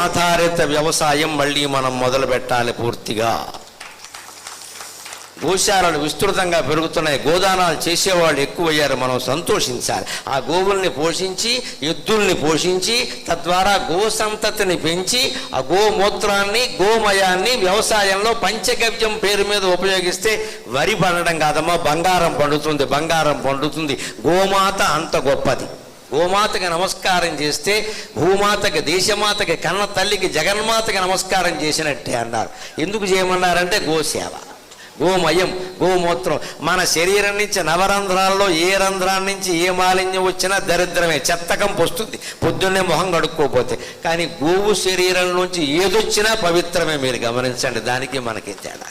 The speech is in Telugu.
ఆధారిత వ్యవసాయం మళ్ళీ మనం మొదలు పెట్టాలి పూర్తిగా. గోశాలలు విస్తృతంగా పెరుగుతున్నాయి, గోదానాలు చేసేవాళ్ళు ఎక్కువయ్యారు, మనం సంతోషించాలి. ఆ గోవుల్ని పోషించి, ఎద్దుల్ని పోషించి, తద్వారా గో సంతతిని పెంచి ఆ గోమూత్రాన్ని, గోమయాన్ని వ్యవసాయంలో పంచగవ్యం పేరు మీద ఉపయోగిస్తే వరి పండడం కాదమ్మా, బంగారం పండుతుంది, బంగారం పండుతుంది. గోమాత అంత గొప్పది. గోమాతకి నమస్కారం చేస్తే భూమాతకి, దేశమాతకి, కన్న తల్లికి, జగన్మాతకి నమస్కారం చేసినట్టే అన్నారు. ఎందుకు చేయమన్నారంటే గోసేవ, గోమయం, గోమూత్రం. మన శరీరం నుంచి నవరంధ్రాల్లో ఏ రంధ్రాల నుంచి ఏ మాలిన్యం వచ్చినా దరిద్రమే, చెత్తకంపు వస్తుంది పొద్దున్నే మొహం కడుక్కోపోతే. కానీ గోవు శరీరం నుంచి ఏదొచ్చినా పవిత్రమే. మీరు గమనించండి, దానికి మనకి తేడా.